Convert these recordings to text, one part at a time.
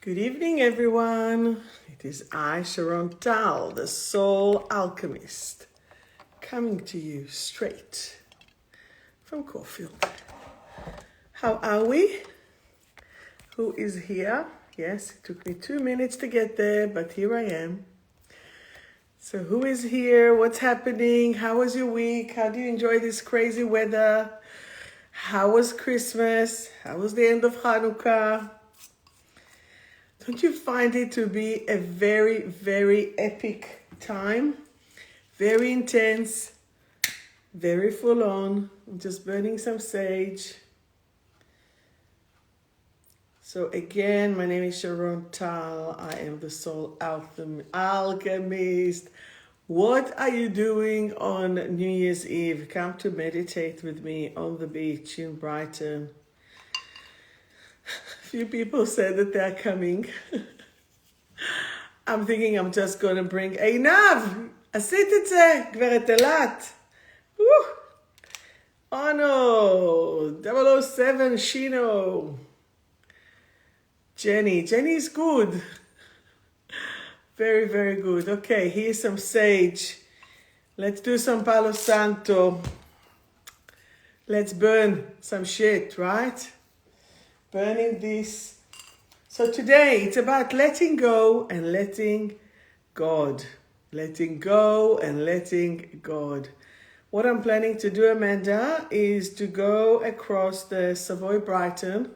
Good evening, everyone. It is I, 𝗍𝗏 𝗟𝗲, the soul alchemist, coming to you straight from Caulfield. How are we? Who is here? Yes, it took me 2 minutes to get there, but here I am. So who is here? What's happening? How was your week? How do you enjoy this crazy weather? How was Christmas? How was the end of Hanukkah? Don't you find it to be a very, very epic time? Very intense, very full on. I'm just burning some sage. So again, my name is 𝗍𝗏 𝗟𝗲. I am the soul alchemist. What are you doing on New Year's Eve? Come to meditate with me on the beach in Brighton. A few people said that they're coming. I'm thinking I'm just going to bring עינב, עשית את זה, גברת אילת. Oh no, 𝗍𝗲 Shino. Jenny's good. Very, very good. Okay, here's some sage. Let's do some Palo Santo. Let's burn some shit, right? Burning this. So today it's about letting go and letting God. Letting go and letting God. What I'm planning to do, Amanda, is to go across the Savoy Brighton.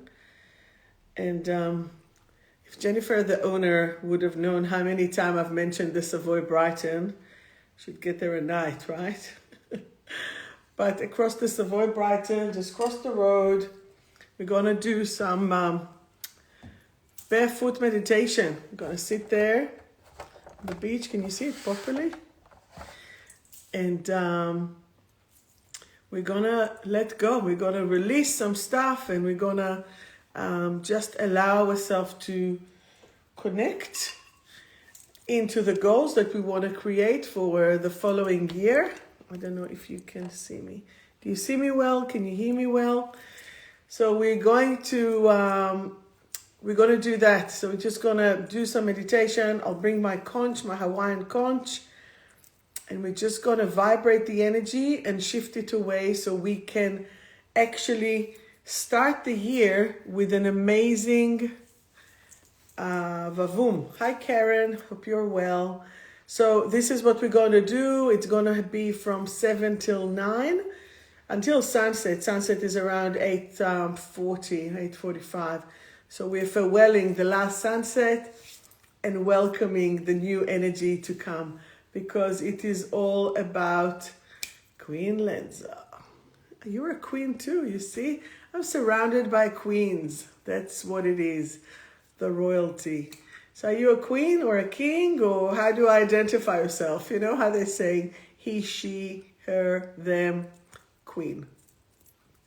And if Jennifer, the owner, would have known how many times I've mentioned the Savoy Brighton, she'd get there a night, right? But across the Savoy Brighton, just cross the road, we're going to do some barefoot meditation. We're going to sit there on the beach. Can you see it properly? And we're going to let go. We're going to release some stuff, and we're going to just allow ourselves to connect into the goals that we want to create for the following year. I don't know if you can see me. Do you see me well? Can you hear me well? So we're going to do that. So we're just going to do some meditation. I'll bring my conch, my Hawaiian conch, and we're just going to vibrate the energy and shift it away so we can actually start the year with an amazing vavum. Hi, Karen. Hope you're well. So this is what we're going to do. It's going to be from 7 till 9 until sunset. Sunset is around 8:45. So we're farewelling the last sunset and welcoming the new energy to come, because it is all about Queen Lenza. You're a queen too, you see? I'm surrounded by queens. That's what it is, the royalty. So are you a queen or a king, or how do I identify yourself? You know how they say he, she, her, them, queen.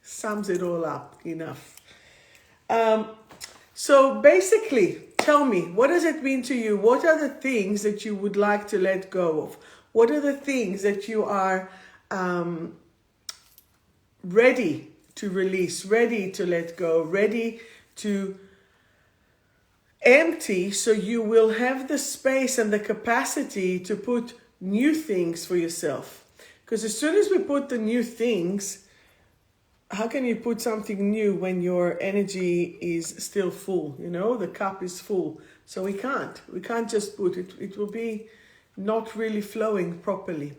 Sums it all up enough. So basically, tell me, what does it mean to you? What are the things that you would like to let go of? What are the things that you are ready to release, ready to let go, ready to empty, so you will have the space and the capacity to put new things for yourself? Because as soon as we put the new things, how can you put something new when your energy is still full? You know, the cup is full. So we can't just put it. It will be not really flowing properly.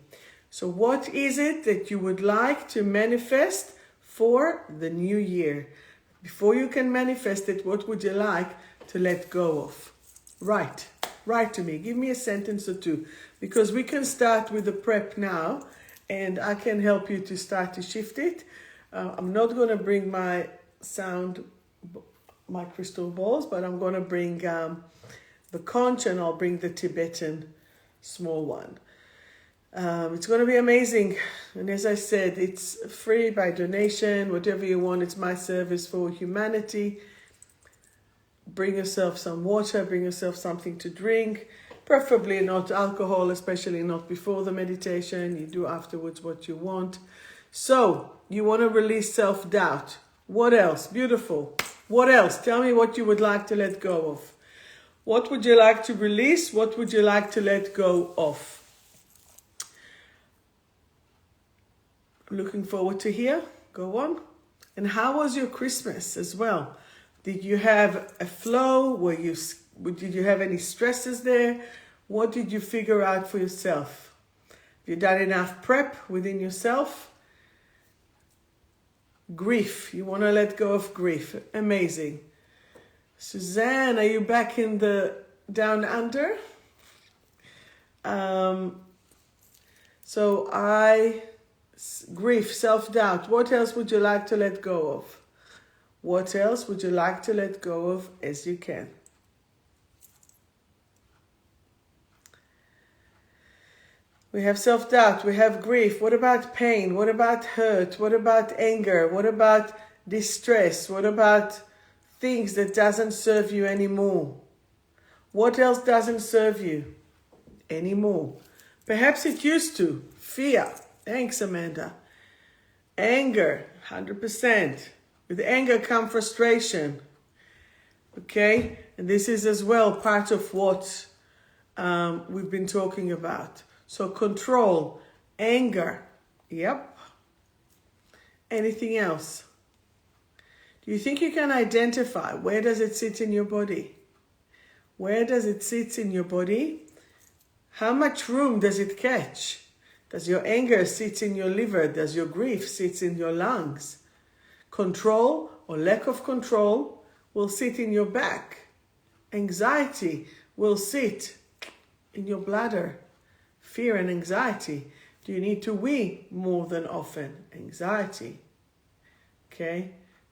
So what is it that you would like to manifest for the new year? Before you can manifest it, what would you like to let go of? Write to me. Give me a sentence or two, because we can start with the prep now, and I can help you to start to shift it. I'm not going to bring my crystal balls, but I'm going to bring the conch, and I'll bring the Tibetan small one. It's going to be amazing. And as I said, it's free by donation, whatever you want. It's my service for humanity. Bring yourself some water, bring yourself something to drink, preferably not alcohol, especially not before the meditation. You do afterwards what you want. So you want to release self-doubt. What else? Beautiful. What else? Tell me what you would like to let go of. What would you like to release? What would you like to let go of? Looking forward to hear. Go on. And how was your Christmas as well? Did you have a flow? Did you have any stresses there? What did you figure out for yourself? Have you done enough prep within yourself? Grief. You want to let go of grief. Amazing. Suzanne, are you back in the down under? Grief, self-doubt. What else would you like to let go of? What else would you like to let go of as you can? We have self-doubt. We have grief. What about pain? What about hurt? What about anger? What about distress? What about things that doesn't serve you anymore? What else doesn't serve you anymore? Perhaps it used to. Fear. Thanks, Amanda. Anger, 100%. With anger comes frustration. Okay? And this is as well part of what we've been talking about. So control, anger. Yep. Anything else? Do you think you can identify where does it sit in your body? Where does it sit in your body? How much room does it catch? Does your anger sit in your liver? Does your grief sit in your lungs? Control or lack of control will sit in your back. Anxiety will sit in your bladder. Fear and anxiety. Do you need to wee more than often? Anxiety. Okay.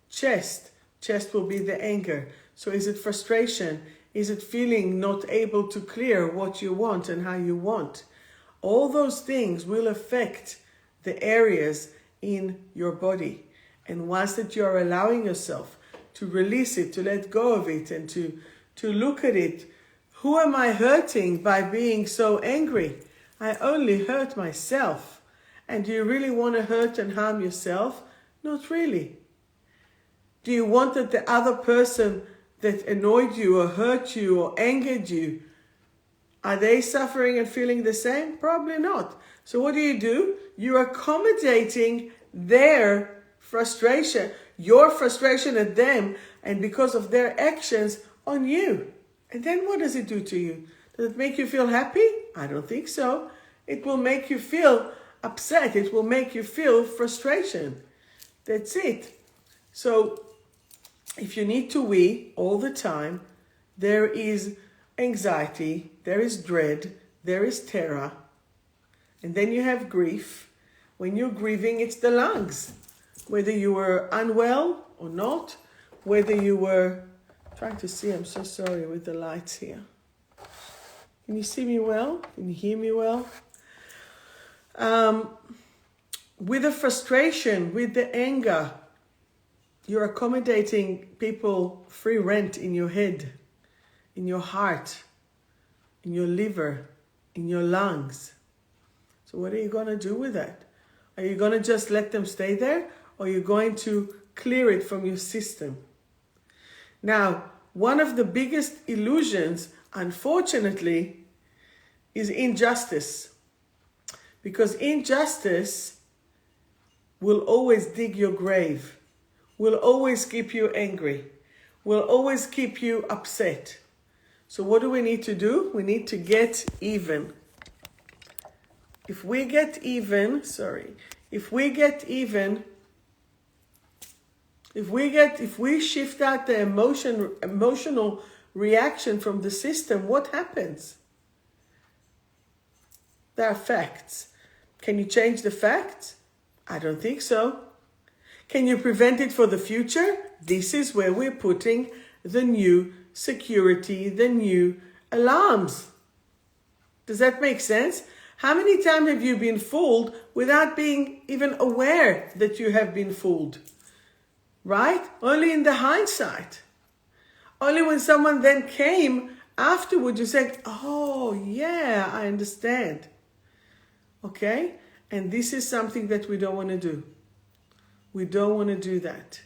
Chest. Chest will be the anger. So is it frustration? Is it feeling not able to clear what you want and how you want? All those things will affect the areas in your body. And once that you are allowing yourself to release it, to let go of it, and to look at it, who am I hurting by being so angry? I only hurt myself. And do you really want to hurt and harm yourself? Not really. Do you want that the other person that annoyed you or hurt you or angered you, are they suffering and feeling the same? Probably not. So what do? You're accommodating their frustration, your frustration at them, and because of their actions on you. And then what does it do to you? Does it make you feel happy? I don't think so. It will make you feel upset. It will make you feel frustration. That's it. So if you need to wee all the time, there is anxiety, there is dread, there is terror. And then you have grief. When you're grieving, it's the lungs. Whether you were unwell or not, whether you were... trying to see, I'm so sorry with the lights here. Can you see me well? Can you hear me well? With the frustration, with the anger, you're accommodating people free rent in your head, in your heart, in your liver, in your lungs. So what are you going to do with that? Are you going to just let them stay there? Or are you going to clear it from your system? Now, one of the biggest illusions, unfortunately, is injustice. Because injustice will always dig your grave, will always keep you angry, will always keep you upset. So what do we need to do? We need to get even. If we get even, if we shift out the emotional reaction from the system, what happens? There are facts. Can you change the facts? I don't think so. Can you prevent it for the future? This is where we're putting the new security, the new alarms. Does that make sense? How many times have you been fooled without being even aware that you have been fooled? Right? Only in the hindsight. Only when someone then came afterwards, you said, oh, yeah, I understand. Okay? And this is something that we don't want to do. We don't want to do that.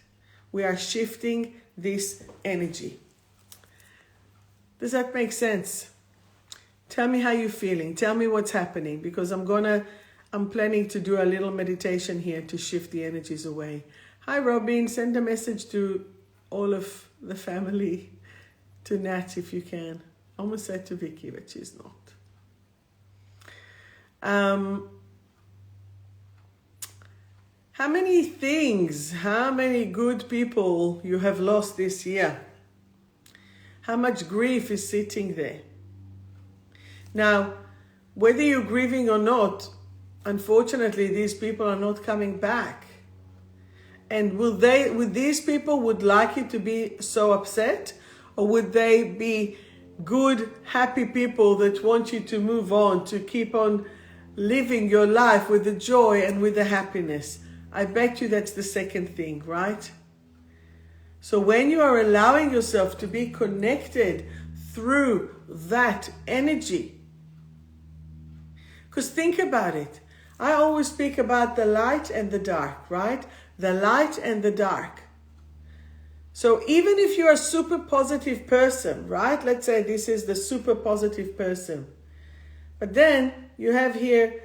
We are shifting this energy. Does that make sense? Tell me how you're feeling. Tell me what's happening, because I'm planning to do a little meditation here to shift the energies away. Hi, Robin. Send a message to all of the family, to Nat if you can. I almost said to Vicky, but she's not. How many things, how many good people you have lost this year? How much grief is sitting there? Now, whether you're grieving or not, unfortunately, these people are not coming back. And would these people would like you to be so upset? Or would they be good, happy people that want you to move on, to keep on living your life with the joy and with the happiness? I bet you that's the second thing, right? So when you are allowing yourself to be connected through that energy, because think about it. I always speak about the light and the dark, right? The light and the dark. So even if you're a super positive person, right? Let's say this is the super positive person. But then you have here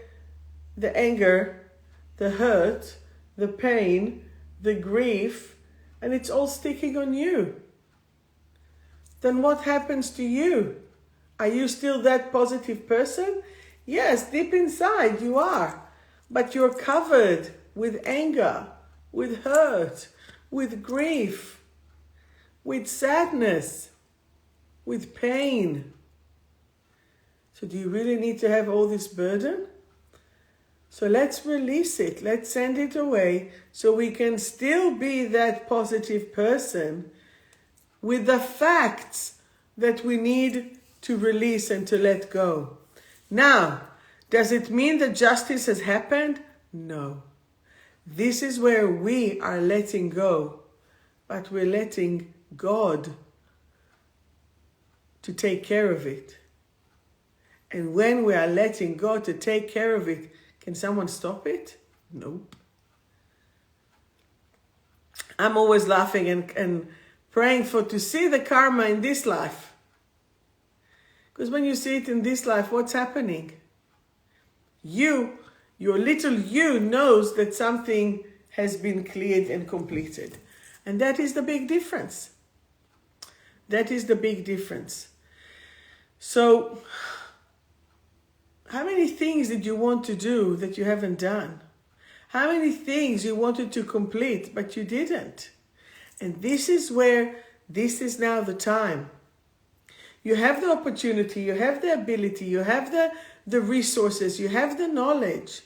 the anger, the hurt, the pain, the grief, and it's all sticking on you. Then what happens to you? Are you still that positive person? Yes, deep inside you are. But you're covered with anger, with hurt, with grief, with sadness, with pain. So do you really need to have all this burden? So let's release it. Let's send it away so we can still be that positive person with the facts that we need to release and to let go. Now, does it mean that justice has happened? No. This is where we are letting go, but we're letting God to take care of it. And when we are letting God to take care of it, can someone stop it? Nope. I'm always laughing and praying to see the karma in this life. Because when you see it in this life, what's happening? Your little you knows that something has been cleared and completed. And that is the big difference. That is the big difference. So, how many things did you want to do that you haven't done? How many things you wanted to complete, but you didn't? And this is where, this is now the time. You have the opportunity, you have the ability, you have the resources, you have the knowledge,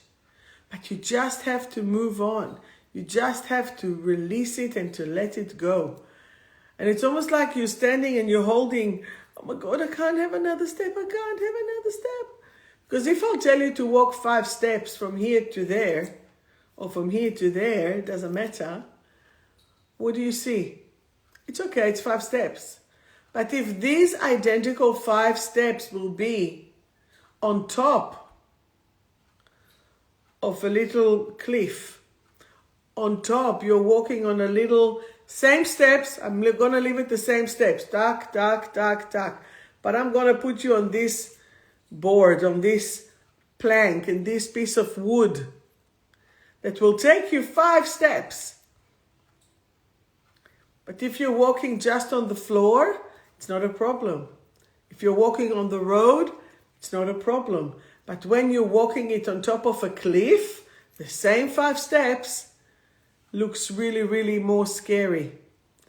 but you just have to move on. You just have to release it and to let it go. And it's almost like you're standing and you're holding, oh my God, I can't have another step, I can't have another step. Because if I'll tell you to walk 5 steps from here to there, or from here to there, it doesn't matter, what do you see? It's okay, it's 5 steps. But if these identical 5 steps will be on top of a little cliff, on top, you're walking on a little, same steps, I'm going to leave it the same steps, tack, tack, tack, tack. But I'm going to put you on this board, on this plank, and this piece of wood that will take you 5 steps. But if you're walking just on the floor, it's not a problem. If you're walking on the road, it's not a problem. But when you're walking it on top of a cliff, the same 5 steps looks really, really more scary.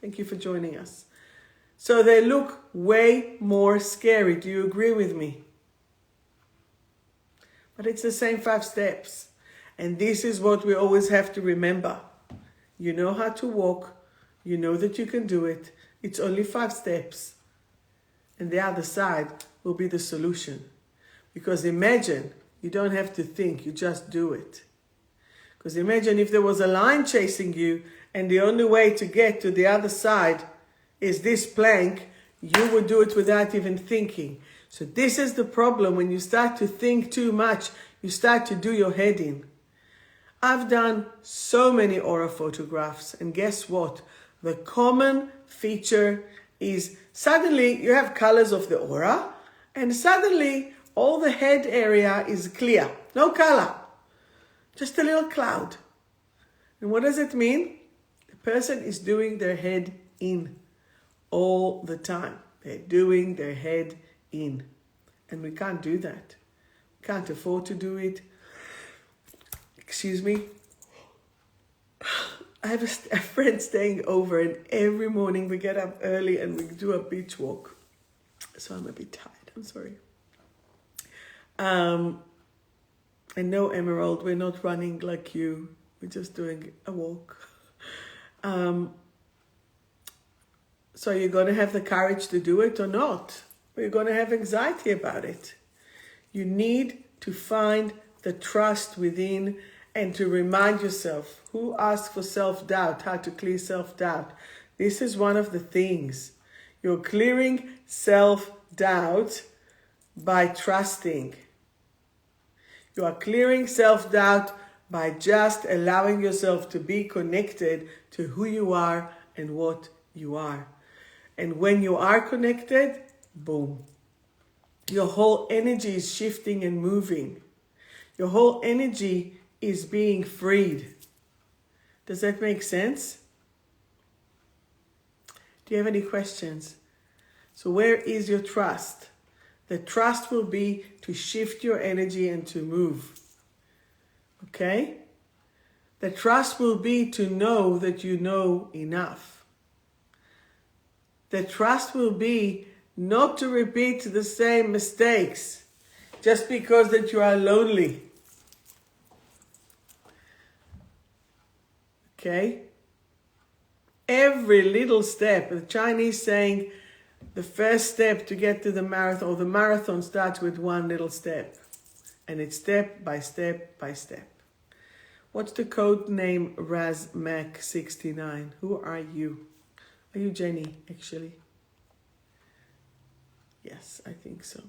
Thank you for joining us. So they look way more scary. Do you agree with me? But it's the same 5 steps. And this is what we always have to remember. You know how to walk. You know that you can do it. It's only 5 steps. And the other side will be the solution. Because imagine, you don't have to think, you just do it. Because imagine if there was a lion chasing you and the only way to get to the other side is this plank, you would do it without even thinking. So this is the problem. When you start to think too much, you start to do your head in. I've done so many aura photographs, and guess what? The common feature is suddenly you have colors of the aura, and suddenly all the head area is clear. No color. Just a little cloud. And what does it mean? The person is doing their head in all the time. They're doing their head in. And we can't do that. We can't afford to do it. Excuse me. I have a friend staying over, and every morning we get up early and we do a beach walk. So I'm a bit tired. I'm sorry. And no, Emerald, we're not running like you. We're just doing a walk. So you're going to have the courage to do it or not? Or you're going to have anxiety about it? You need to find the trust within and to remind yourself, who asked for self-doubt, how to clear self-doubt. This is one of the things. You're clearing self-doubt by trusting. You are clearing self-doubt by just allowing yourself to be connected to who you are and what you are. And when you are connected, boom. Your whole energy is shifting and moving. Your whole energy is being freed. Does that make sense? Do you have any questions? So where is your trust? The trust will be to shift your energy and to move. Okay? The trust will be to know that you know enough. The trust will be not to repeat the same mistakes just because that you are lonely. Okay? Every little step, the Chinese saying, the first step to get to the marathon, or the marathon starts with one little step. And it's step by step by step. What's the code name 𝗲𝗻𝗁69? Who are you? Are you Jenny, actually? Yes, I think so.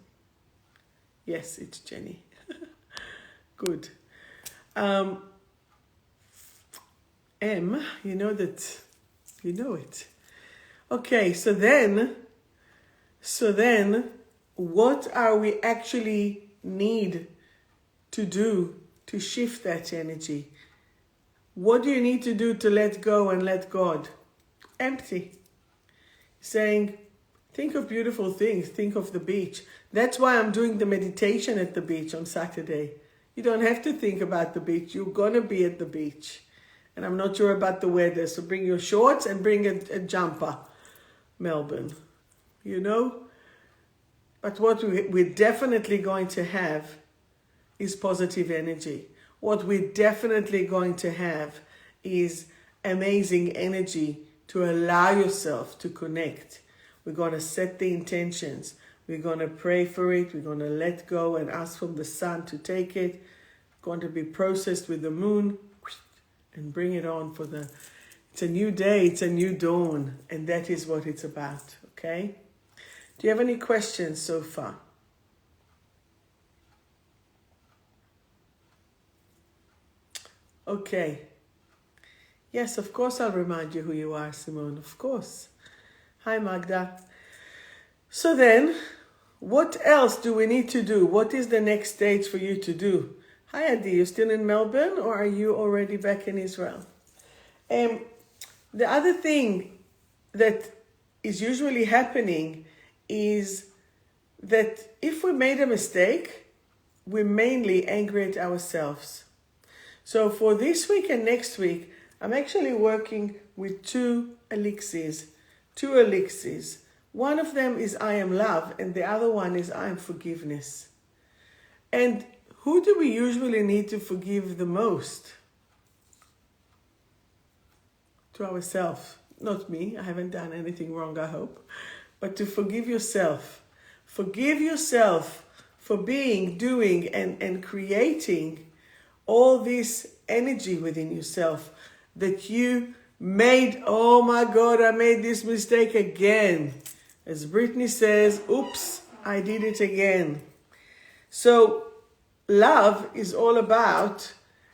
Yes, it's Jenny. Good. M, you know that, you know it. Okay, so then, what are we actually need to do to shift that energy? What do you need to do to let go and let God? Empty. Saying, think of beautiful things. Think of the beach. That's why I'm doing the meditation at the beach on Saturday. You don't have to think about the beach. You're going to be at the beach. And I'm not sure about the weather. So bring your shorts and bring a jumper, Melbourne. You know? But what we're definitely going to have is positive energy. What we're definitely going to have is amazing energy to allow yourself to connect. We're going to set the intentions. We're going to pray for it. We're going to let go and ask from the sun to take it. It's going to be processed with the moon and bring it on for the... It's a new day. It's a new dawn. And that is what it's about. Okay? Do you have any questions so far? Okay. Yes, of course I'll remind you who you are, Simone. Of course. Hi, Magda. So then, what else do we need to do? What is the next stage for you to do? Hi, Adi. You still in Melbourne or are you already back in Israel? The other thing that is usually happening is that if we made a mistake, we're mainly angry at ourselves. So for this week and next week, I'm actually working with two elixirs. One of them is I am love and the other one is I am forgiveness. And who do we usually need to forgive the most? To ourselves. Not me. I haven't done anything wrong, I hope. But to forgive yourself. Forgive yourself for being, doing, and creating all this energy within yourself that you made. Oh my God, I made this mistake again. As Brittany says, oops, I did it again. So love is all about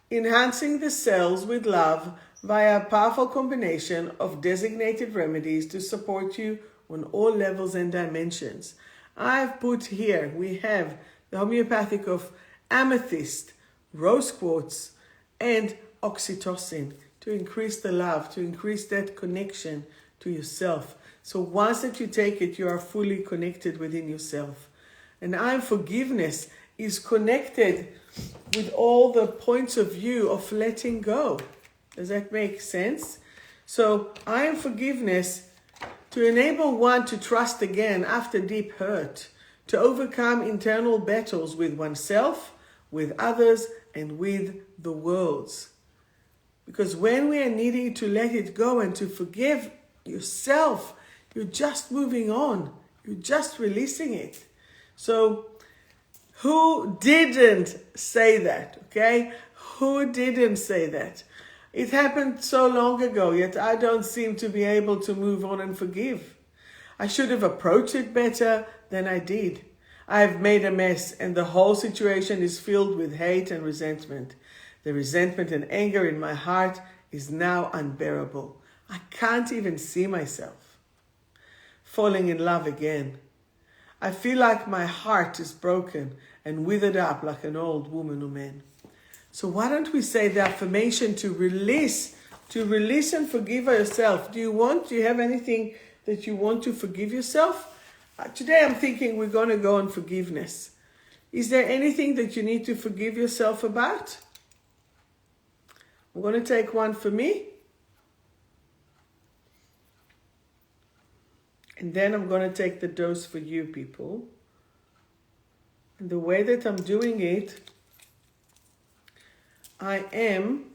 enhancing the cells with love via a powerful combination of designated remedies to support you on all levels and dimensions. I've put here, we have the homeopathic of amethyst, rose quartz, and oxytocin to increase the love, to increase that connection to yourself. So once that you take it, you are fully connected within yourself. And I am forgiveness is connected with all the points of view of letting go. Does that make sense? So I am forgiveness to enable one to trust again after deep hurt, to overcome internal battles with oneself, with others, and with the worlds. Because when we are needing to let it go and to forgive yourself, you're just moving on. You're just releasing it. So who didn't say that, okay? Who didn't say that? It happened so long ago, yet I don't seem to be able to move on and forgive. I should have approached it better than I did. I have made a mess, and the whole situation is filled with hate and resentment. The resentment and anger in my heart is now unbearable. I can't even see myself falling in love again. I feel like my heart is broken and withered up like an old woman or man. So why don't we say the affirmation to release and forgive yourself? Do you have anything that you want to forgive yourself? Today I'm thinking we're going to go on forgiveness. Is there anything that you need to forgive yourself about? I'm going to take one for me. And then I'm going to take the dose for you people. And the way that I'm doing it, I am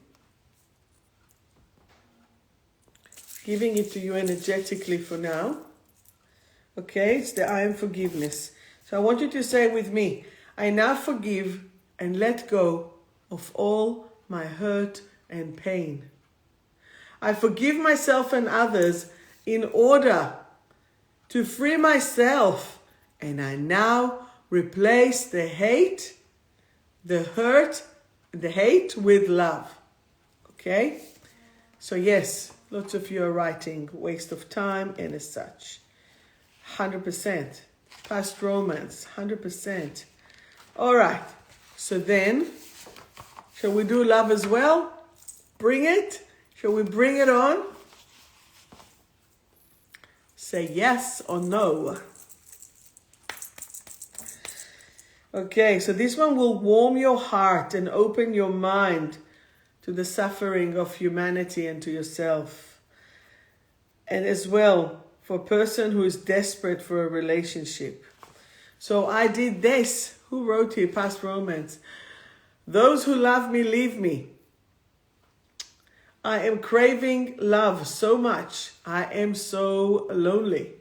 giving it to you energetically for now. Okay, it's the I am forgiveness. So I want you to say with me, I now forgive and let go of all my hurt and pain. I forgive myself and others in order to free myself, and I now replace the hate, the hurt, the hate with love. Okay? So yes, lots of you are writing waste of time and as such. 100%. Past romance, 100%. All right. So then, shall we do love as well? Bring it. Shall we bring it on? Say yes or no. Okay, so this one will warm your heart and open your mind to the suffering of humanity and to yourself. And as well, for a person who is desperate for a relationship. So I did this. Who wrote here? Past romance. Those who love me, leave me. I am craving love so much. I am so lonely.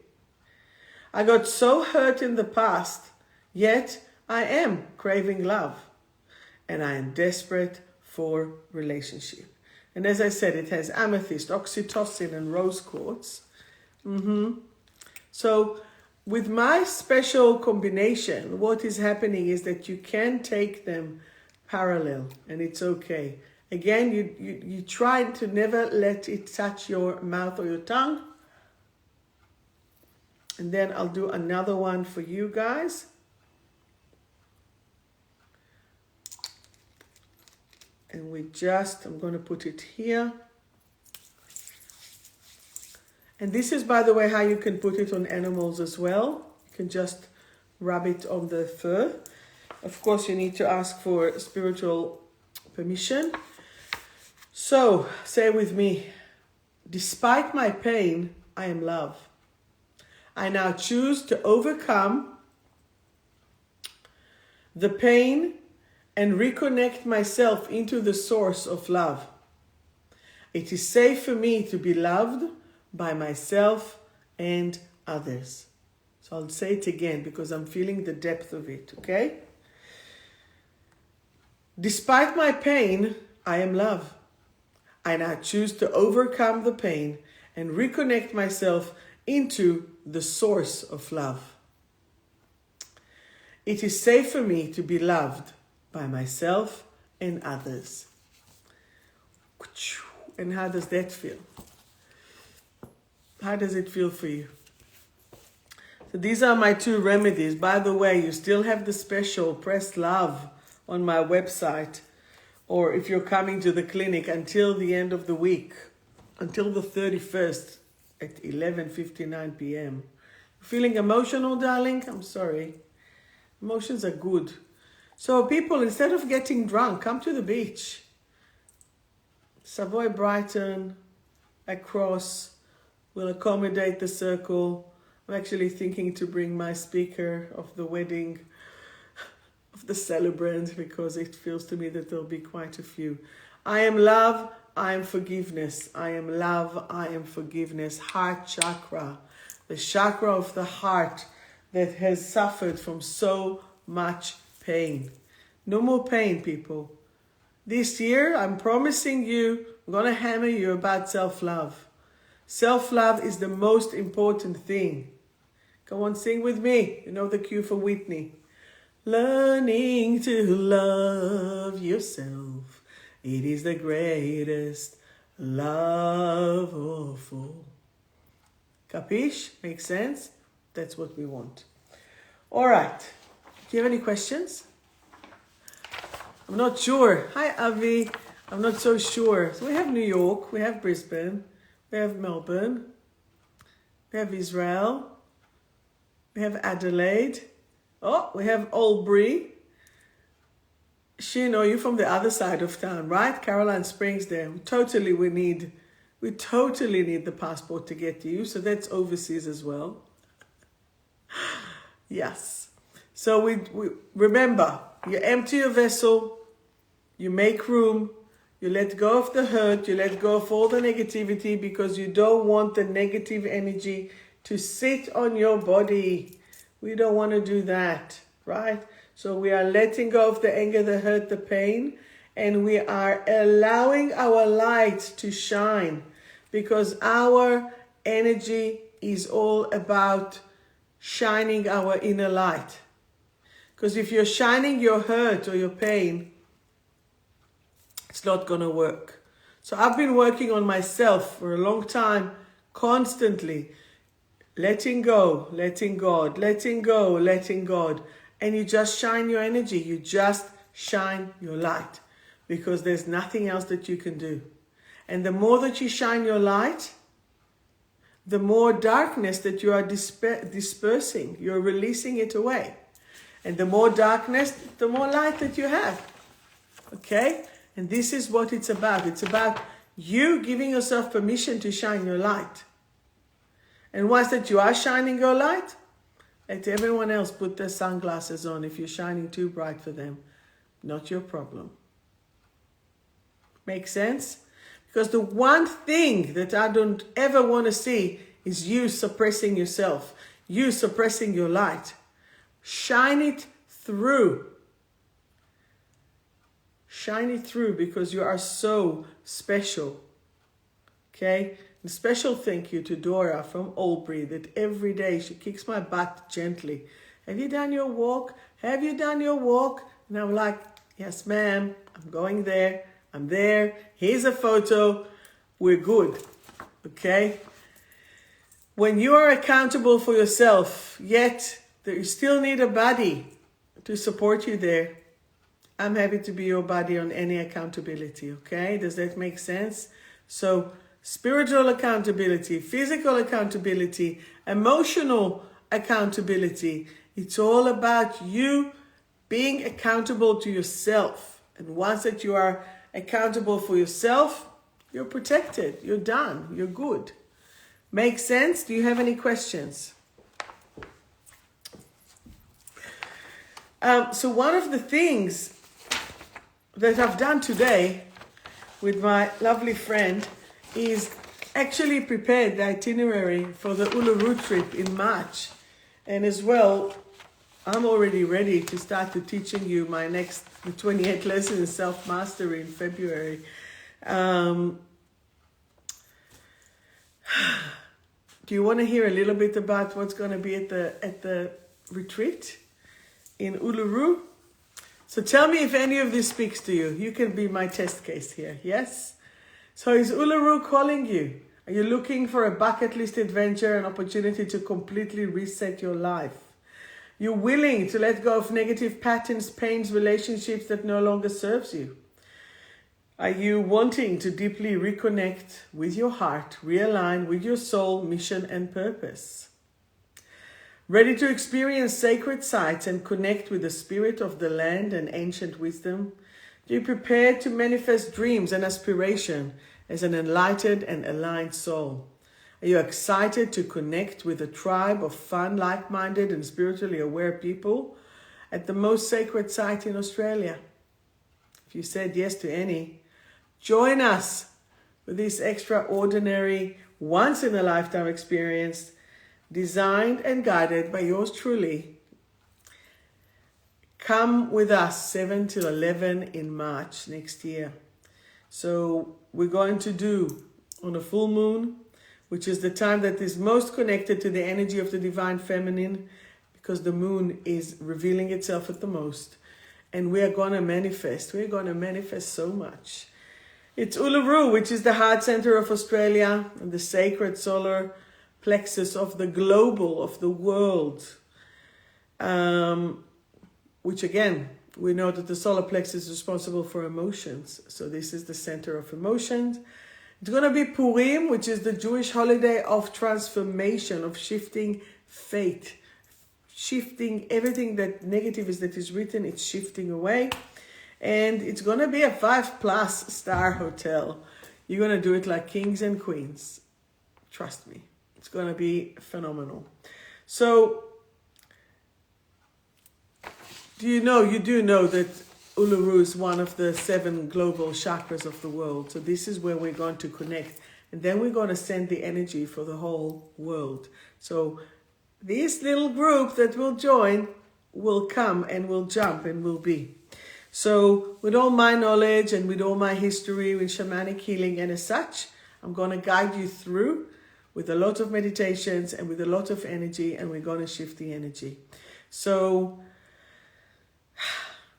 I got so hurt in the past, yet I am craving love. And I am desperate for relationship. And as I said, it has amethyst, oxytocin, and rose quartz. So with my special combination, what is happening is that you can take them parallel, and it's okay. Again, you try to never let it touch your mouth or your tongue. And then I'll do another one for you guys. And I'm going to put it here. And this is, by the way, how you can put it on animals as well. You can just rub it on the fur. Of course, you need to ask for spiritual permission. So, say with me, despite my pain, I am love. I now choose to overcome the pain and reconnect myself into the source of love. It is safe for me to be loved by myself and others. So I'll say it again because I'm feeling the depth of it, okay? Despite my pain, I am love. I now choose to overcome the pain and reconnect myself into the source of love. It is safe for me to be loved by myself and others. And how does that feel? How does it feel for you? So these are my 2 remedies. By the way, you still have the special press love on my website, or if you're coming to the clinic until the end of the week, until the 31st at 11:59 p.m. Feeling emotional, darling? I'm sorry. Emotions are good. So people, instead of getting drunk, come to the beach. Savoy Brighton, across, will accommodate the circle. I'm actually thinking to bring my speaker of the wedding of the celebrant, because it feels to me that there'll be quite a few. I am love, I am forgiveness. I am love, I am forgiveness. Heart chakra, the chakra of the heart that has suffered from so much pain. No more pain, people. This year, I'm promising you, I'm going to hammer you about self-love. Self-love is the most important thing. Come on, sing with me. You know the cue for Whitney. Learning to love yourself, it is the greatest love of all. Capiche? Makes sense? That's what we want. All right. Do you have any questions? I'm not sure. Hi, Avi. I'm not so sure. So we have New York, we have Brisbane, we have Melbourne, we have Israel, we have Adelaide. Oh, we have Albury. Shin, you're from the other side of town, right? Caroline Springs there. We totally need the passport to get to you. So that's overseas as well. Yes. So we remember, you empty your vessel, you make room, you let go of the hurt, you let go of all the negativity, because you don't want the negative energy to sit on your body. We don't want to do that, right? So we are letting go of the anger, the hurt, the pain, and we are allowing our light to shine, because our energy is all about shining our inner light. Because if you're shining your hurt or your pain, it's not going to work. So I've been working on myself for a long time, constantly. Letting go, letting God, letting go, letting God. And you just shine your energy. You just shine your light. Because there's nothing else that you can do. And the more that you shine your light, the more darkness that you are dispersing. You're releasing it away. And the more darkness, the more light that you have. Okay? And this is what it's about. It's about you giving yourself permission to shine your light. And once that you are shining your light, let everyone else put their sunglasses on if you're shining too bright for them. Not your problem. Make sense? Because the one thing that I don't ever want to see is you suppressing yourself. You suppressing your light. Shine it through. Shine it through, because you are so special. Okay? A special thank you to Dora from Albury, that every day she kicks my butt gently. Have you done your walk? Have you done your walk? And I'm like, yes, ma'am. I'm going there. I'm there. Here's a photo. We're good. Okay? When you are accountable for yourself, yet you still need a buddy to support you there, I'm happy to be your buddy on any accountability. Okay? Does that make sense? So, spiritual accountability, physical accountability, emotional accountability. It's all about you being accountable to yourself. And once that you are accountable for yourself, you're protected, you're done, you're good. Make sense? Do you have any questions? So one of the things that I've done today with my lovely friend is actually prepared the itinerary for the Uluru trip in March. And as well, I'm already ready to start to teaching you my next 28 lessons in self-mastery in February. Do you want to hear a little bit about what's going to be at the retreat in Uluru? So tell me if any of this speaks to you. You can be my test case here, yes? So is Uluru calling you? Are you looking for a bucket list adventure, an opportunity to completely reset your life? You're willing to let go of negative patterns, pains, relationships that no longer serves you? Are you wanting to deeply reconnect with your heart, realign with your soul, mission, and purpose? Ready to experience sacred sites and connect with the spirit of the land and ancient wisdom? Are you prepared to manifest dreams and aspiration as an enlightened and aligned soul? Are you excited to connect with a tribe of fun, like-minded, and spiritually aware people at the most sacred site in Australia? If you said yes to any, join us for this extraordinary, once-in-a-lifetime experience designed and guided by yours truly. Come with us 7 to 11 in March next year. So we're going to do on a full moon, which is the time that is most connected to the energy of the divine feminine, because the moon is revealing itself at the most. And we are going to manifest. We're going to manifest so much. It's Uluru, which is the heart center of Australia and the sacred solar plexus of the global, of the world. Which again, we know that the solar plexus is responsible for emotions. So this is the center of emotions. It's going to be Purim, which is the Jewish holiday of transformation, of shifting fate. Shifting everything that negative is that is written, it's shifting away. And it's going to be a 5+ star hotel. You're going to do it like kings and queens. Trust me. It's going to be phenomenal. So, you do know that Uluru is one of the 7 global chakras of the world. So this is where we're going to connect. And then we're going to send the energy for the whole world. So this little group that will join will come and will jump and will be. So with all my knowledge and with all my history with shamanic healing and as such, I'm going to guide you through with a lot of meditations and with a lot of energy, and we're going to shift the energy. So,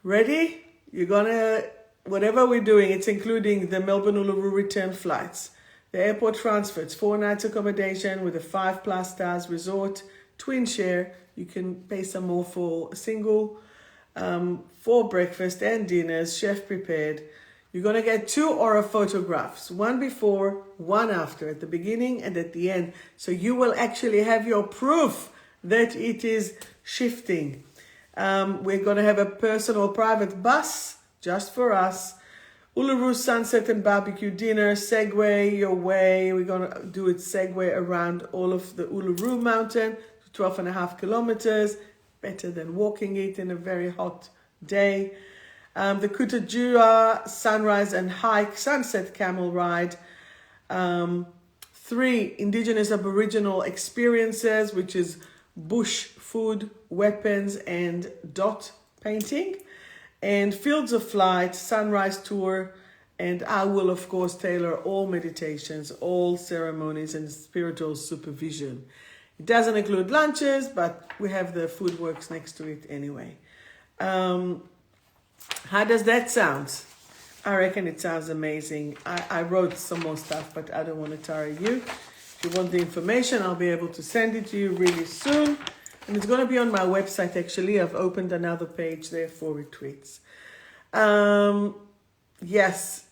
ready? You're going to, whatever we're doing, it's including the Melbourne Uluru return flights, the airport transfers, 4 nights accommodation with a 5+ stars resort, twin share. You can pay some more for a single, 4 breakfast and dinners, chef prepared. You're going to get 2 aura photographs, one before, one after, at the beginning and at the end. So you will actually have your proof that it is shifting. We're going to have a personal private bus just for us. Uluru sunset and barbecue dinner, Segway your way. We're going to do it Segway around all of the Uluru mountain, 12.5 kilometers, better than walking it in a very hot day. The Kutujua sunrise and hike, sunset camel ride. 3 indigenous aboriginal experiences, which is bush food, weapons, and dot painting. And fields of flight, sunrise tour. And I will, of course, tailor all meditations, all ceremonies, and spiritual supervision. It doesn't include lunches, but we have the food works next to it anyway. How does that sound? I reckon it sounds amazing. I wrote some more stuff, but I don't want to tire you. If you want the information, I'll be able to send it to you really soon. And it's going to be on my website, actually. I've opened another page there for retreats. Yes,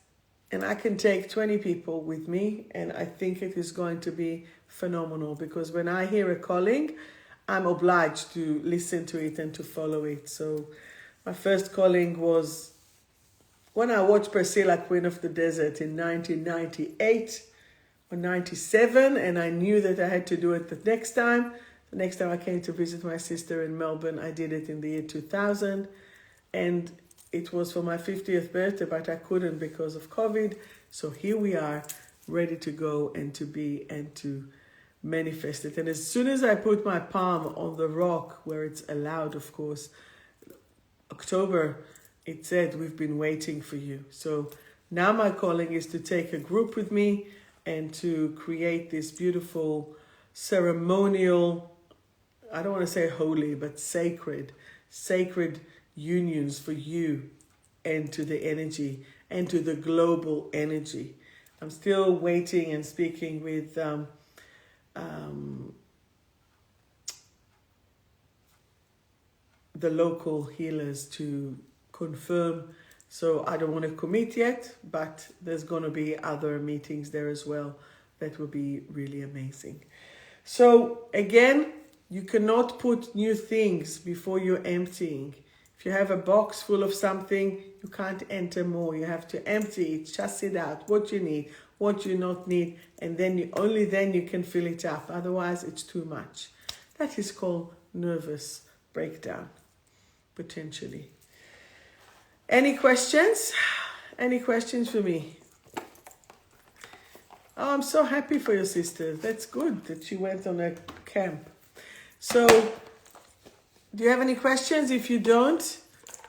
and I can take 20 people with me, and I think it is going to be phenomenal, because when I hear a calling, I'm obliged to listen to it and to follow it. So my first calling was when I watched 𝗟𝗟 Queen of the Desert in 1998 or 97, and I knew that I had to do it the next time. The next time I came to visit my sister in Melbourne, I did it in the year 2000, and it was for my 50th birthday, but I couldn't because of COVID. So here we are, ready to go and to be and to manifest it. And as soon as I put my palm on the rock, where it's allowed, of course, October, it said, we've been waiting for you. So now my calling is to take a group with me and to create this beautiful ceremonial, I don't want to say holy, but sacred unions for you and to the energy and to the global energy. I'm still waiting and speaking with the local healers to confirm. So I don't want to commit yet, but there's going to be other meetings there as well. That will be really amazing. So again, you cannot put new things before you're emptying. If you have a box full of something, you can't enter more. You have to empty it, just it out, what you need, what you not need, and then only then you can fill it up. Otherwise, it's too much. That is called nervous breakdown, potentially. Any questions? Any questions for me? Oh, I'm so happy for your sister. That's good that she went on a camp. So, do you have any questions? If you don't,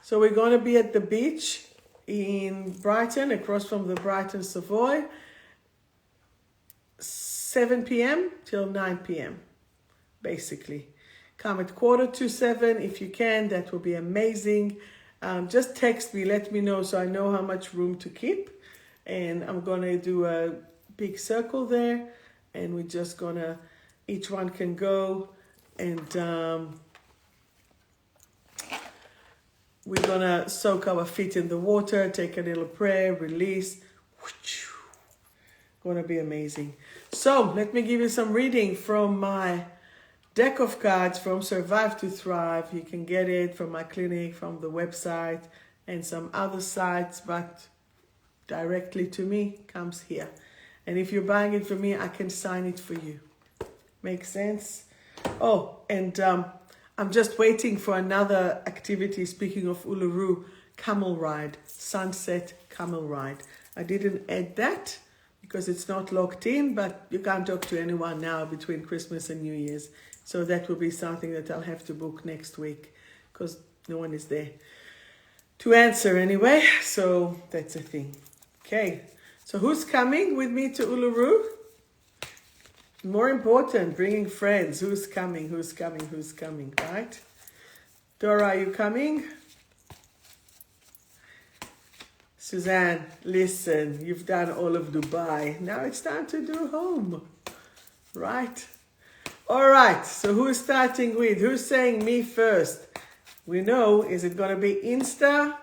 so we're going to be at the beach in Brighton, across from the Brighton Savoy, 7 p.m. till 9 p.m. basically. Come at 6:45 if you can. That will be amazing. Just text me, let me know so I know how much room to keep. And I'm going to do a big circle there. And we're just going to, each one can go. And we're going to soak our feet in the water, take a little prayer, release. Going to be amazing. So let me give you some reading from my deck of cards from Survive to Thrive. You can get it from my clinic, from the website, and some other sites, but directly to me comes here. And if you're buying it from me, I can sign it for you. Makes sense? Oh, and I'm just waiting for another activity. Speaking of Uluru, camel ride, sunset camel ride. I didn't add that because it's not locked in, but you can't talk to anyone now between Christmas and New Year's. So that will be something that I'll have to book next week because no one is there to answer anyway. So that's a thing. Okay. So who's coming with me to Uluru? More important, bringing friends. Who's coming? Who's coming? Who's coming? Right? Dora, are you coming? Suzanne, listen, you've done all of Dubai. Now it's time to do home. Right? All right, so who's starting with? Who's saying me first? We know, is it going to be Insta?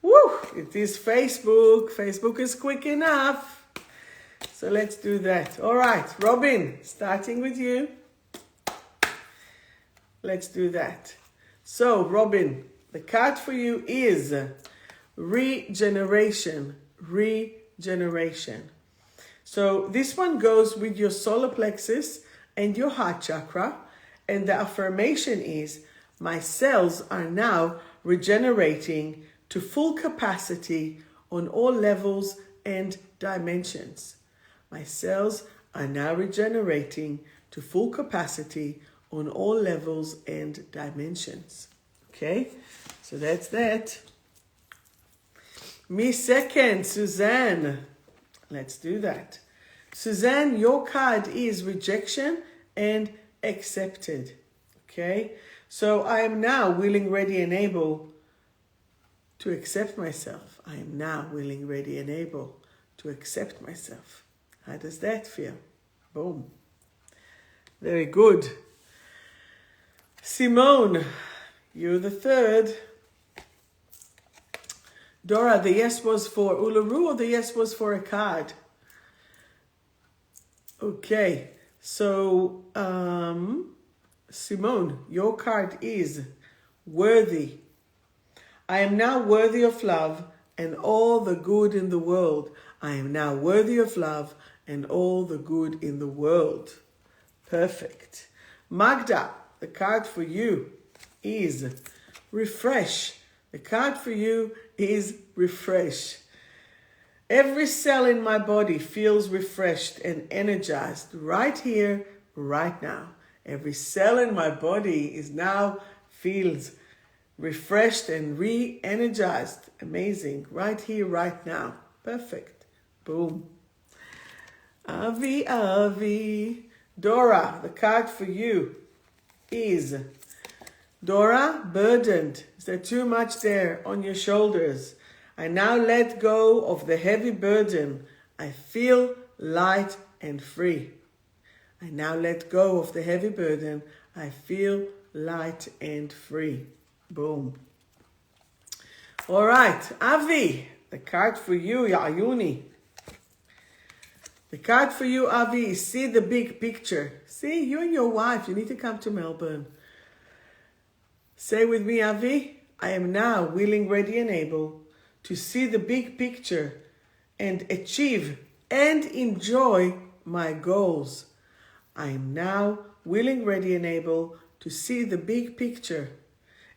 Woo, it is Facebook. Facebook is quick enough. So let's do that. All right, Robin, starting with you. Let's do that. So, Robin, the card for you is regeneration. Regeneration. So this one goes with your solar plexus and your heart chakra, and the affirmation is, my cells are now regenerating to full capacity on all levels and dimensions. My cells are now regenerating to full capacity on all levels and dimensions. Okay, so that's that. Me second, Suzanne. Let's do that. Suzanne, your card is rejection and accepted. Okay, so I am now willing, ready, and able to accept myself. I am now willing, ready, and able to accept myself. How does that feel? Boom. Very good. Simone, you're the third. Dora, the yes was for Uluru or the yes was for a card? Okay, so Simone, your card is worthy. I am now worthy of love and all the good in the world. I am now worthy of love and all the good in the world. Perfect. Magda, the card for you is refresh. The card for you is refresh. Every cell in my body feels refreshed and energized right here, right now. Every cell in my body is now feels refreshed and re-energized. Amazing. Right here, right now. Perfect. Boom. 𝗍𝗍. Dora, the card for you is Dora, burdened. Is there too much there on your shoulders? I now let go of the heavy burden. I feel light and free. I now let go of the heavy burden. I feel light and free. Boom. All right, Avi, the card for you, Ayuni. The card for you, Avi, is see the big picture. See, you and your wife, you need to come to Melbourne. Say with me, Avi, I am now willing, ready, and able to see the big picture and achieve and enjoy my goals. I am now willing, ready, and able to see the big picture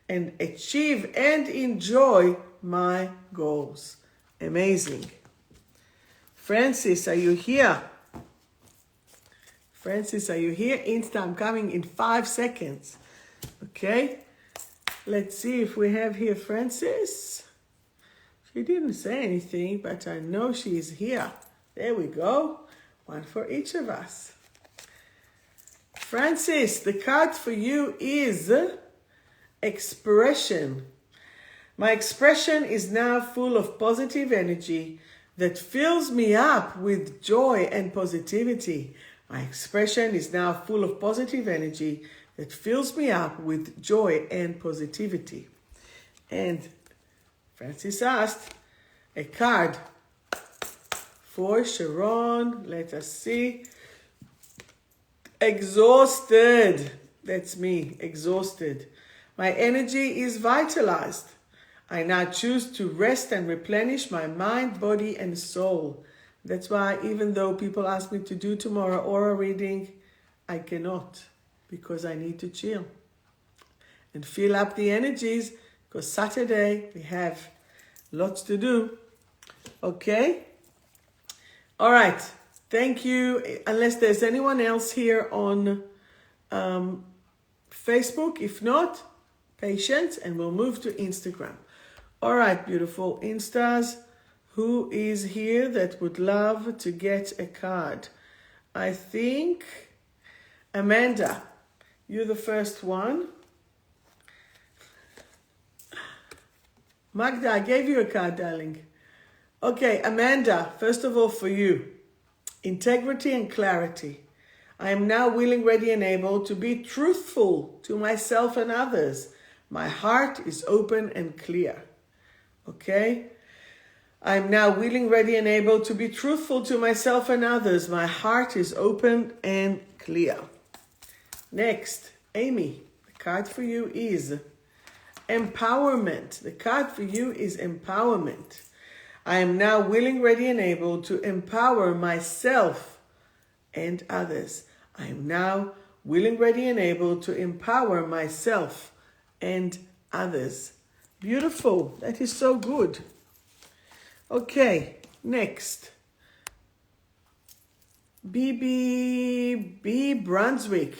and achieve and enjoy my goals. Amazing. Francis, are you here? Francis, are you here? Insta, I'm coming in 5 seconds. Okay. Let's see if we have here Francis. She didn't say anything, but I know she's here. There we go. One for each of us. Francis, the card for you is expression. My expression is now full of positive energy that fills me up with joy and positivity. My expression is now full of positive energy that fills me up with joy and positivity. And Francis asked a card for Sharon. Let us see. Exhausted. That's me, exhausted. My energy is vitalized. I now choose to rest and replenish my mind, body, and soul. That's why even though people ask me to do tomorrow aura reading, I cannot, because I need to chill and fill up the energies, because Saturday we have lots to do. Okay? All right. Thank you. Unless there's anyone else here on Facebook. If not, patience, and we'll move to Instagram. All right, beautiful Instas. Who is here that would love to get a card? I think Amanda, you're the first one. Magda, I gave you a card, darling. Okay, Amanda, first of all for you. Integrity and clarity. I am now willing, ready, and able to be truthful to myself and others. My heart is open and clear. Okay? I am now willing, ready, and able to be truthful to myself and others. My heart is open and clear. Next, Amy, the card for you is empowerment. The card for you is empowerment. I am now willing, ready, and able to empower myself and others. I am now willing, ready, and able to empower myself and others. Beautiful. That is so good. Okay, next. B. Brunswick.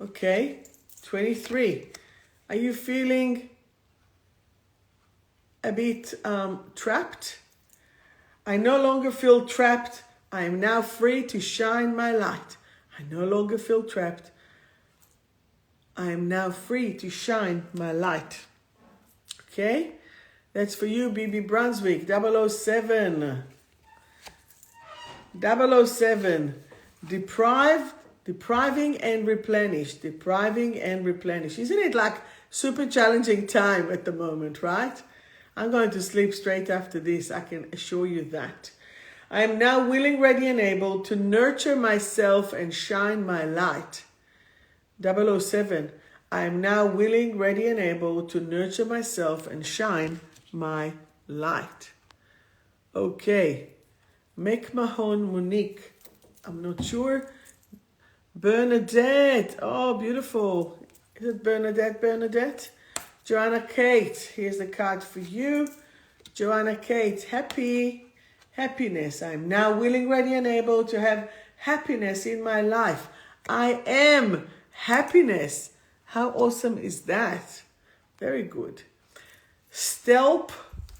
Okay, 23. Are you feeling a bit trapped? I no longer feel trapped. I am now free to shine my light. I no longer feel trapped. I am now free to shine my light. Okay? That's for you, BB Brunswick. 007. 007. Depriving and replenish. Depriving and replenish. Isn't it like super challenging time at the moment, right? I'm going to sleep straight after this. I can assure you that. I am now willing, ready, and able to nurture myself and shine my light. 007. I am now willing, ready, and able to nurture myself and shine my light. Okay. McMahon Monique. I'm not sure. Bernadette. Oh, beautiful. Is it Bernadette? Joanna Kate. Here's the card for you. Joanna Kate. Happiness. I'm now willing, ready, and able to have happiness in my life. I am happiness. How awesome is that? Very good. Stelp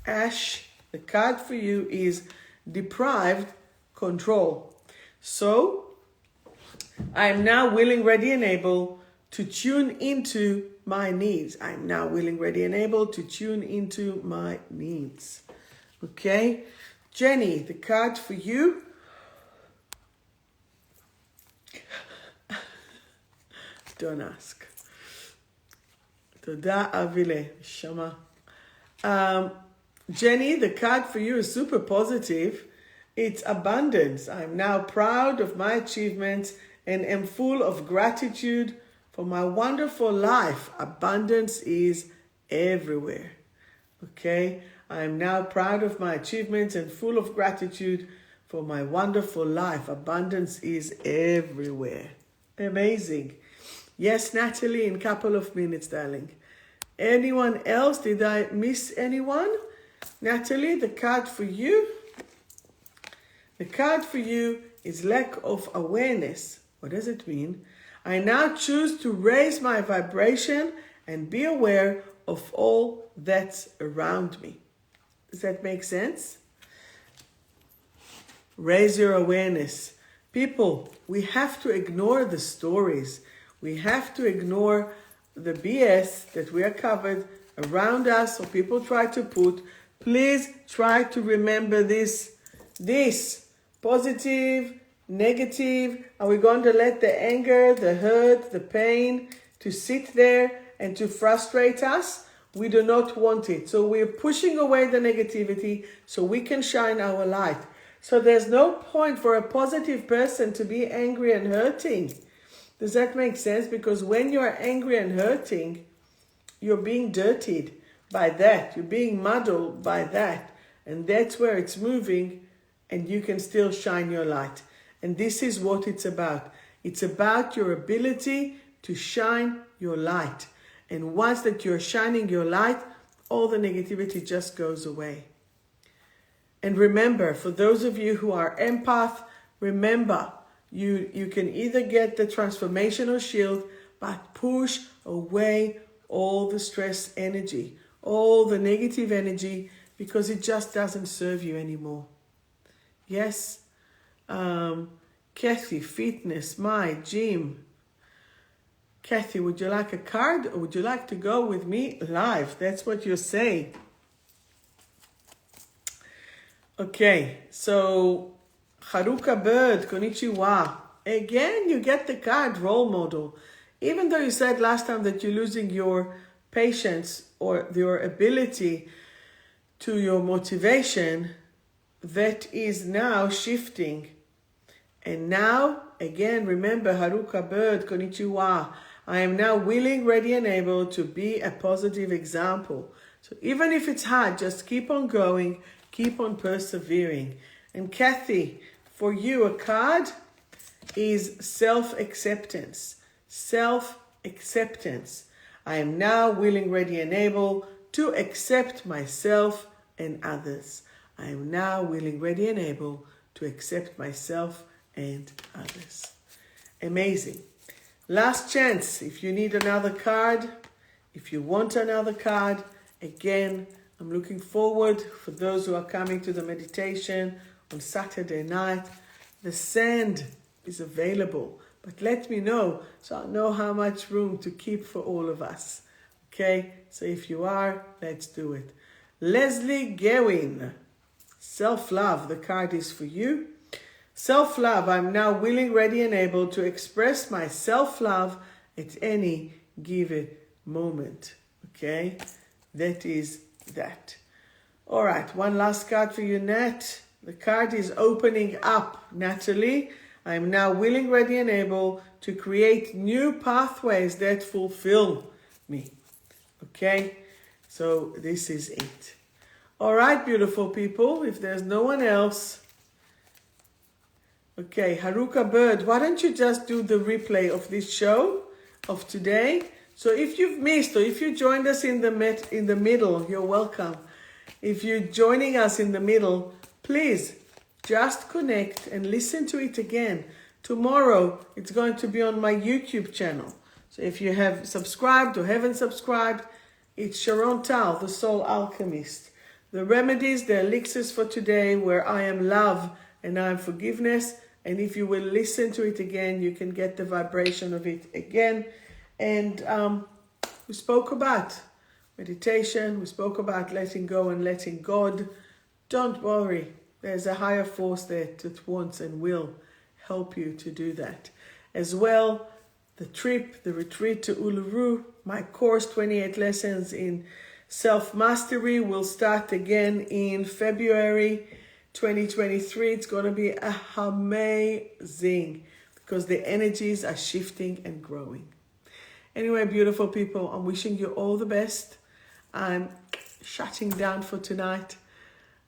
Ash, the card for you is deprived control. So, I am now willing, ready, and able to tune into my needs. I am now willing, ready, and able to tune into my needs. Okay? Jenny, the card for you. Don't ask. תודה אבילה, שמה. Jenny, the card for you is super positive. It's abundance. I'm now proud of my achievements and am full of gratitude for my wonderful life. Abundance is everywhere. Okay? I am now proud of my achievements and full of gratitude for my wonderful life. Abundance is everywhere. Amazing. Yes, Natalie, in a couple of minutes, darling. Anyone else? Did I miss anyone? Natalie, the card for you. The card for you is lack of awareness. What does it mean? I now choose to raise my vibration and be aware of all that's around me. Does that make sense? Raise your awareness. People, we have to ignore the stories. We have to ignore the BS that we are covered around us or people try to put. Please try to remember this positive, negative. Are we going to let the anger, the hurt, the pain to sit there and to frustrate us? We do not want it. So we're pushing away the negativity so we can shine our light. So there's no point for a positive person to be angry and hurting. Does that make sense? Because when you're angry and hurting, you're being dirtied by that. You're being muddled by that. And that's where it's moving, and you can still shine your light. And this is what it's about. It's about your ability to shine your light. And once that you're shining your light, all the negativity just goes away. And remember, for those of you who are empath, remember, you can either get the transformational shield, but push away all the stress energy, all the negative energy, because it just doesn't serve you anymore. Yes? Kathy, fitness, my gym. Kathy, would you like a card or would you like to go with me live? That's what you're saying. Okay, so 𝗂𝗄𝗏 bird, konnichiwa. Again, you get the card role model. Even though you said last time that you're losing your patience or your ability to your motivation, that is now shifting. And now, again, remember, 𝗂𝗄𝗏 bird, konnichiwa. I am now willing, ready, and able to be a positive example. So even if it's hard, just keep on going, keep on persevering. And Kathy, for you, a card is self-acceptance. Self-acceptance. I am now willing, ready, and able to accept myself and others. I am now willing, ready, and able to accept myself and others. Amazing. Last chance. If you need another card, if you want another card, again, I'm looking forward for those who are coming to the meditation on Saturday night. The sand is available, but let me know so I know how much room to keep for all of us. Okay, so if you are, let's do it. Leslie Gewin, self-love, the card is for you. Self-love, I'm now willing, ready, and able to express my self-love at any given moment. Okay, that is that. All right, one last card for you, Nat. The card is opening up, Natalie. I am now willing, ready, and able to create new pathways that fulfill me. Okay, so this is it. All right, beautiful people, if there's no one else. Okay, 𝗂𝗄𝗏 bird, why don't you just do the replay of this show of today? So if you've missed or if you joined us in the middle, you're welcome. If you're joining us in the middle, please just connect and listen to it again. Tomorrow, it's going to be on my YouTube channel. So if you have subscribed or haven't subscribed, it's Sharon Tal, the Soul Alchemist. The remedies, the elixirs for today, where I am love and I am forgiveness. And if you will listen to it again, you can get the vibration of it again. And we spoke about meditation. We spoke about letting go and letting God. Don't worry. There's a higher force there that wants and will help you to do that. As well, the trip, the retreat to Uluru, my course, 28 lessons in self-mastery, will start again in February 2023. It's going to be amazing because the energies are shifting and growing. Anyway, beautiful people, I'm wishing you all the best. I'm shutting down for tonight.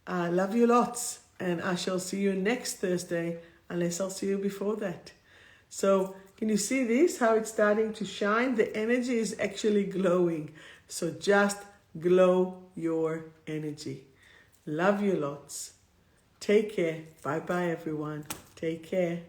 I love you lots, and I shall see you next Thursday, unless I'll see you before that. So can you see this, how it's starting to shine? The energy is actually glowing. So just glow your energy. Love you lots. Take care. Bye-bye, everyone. Take care.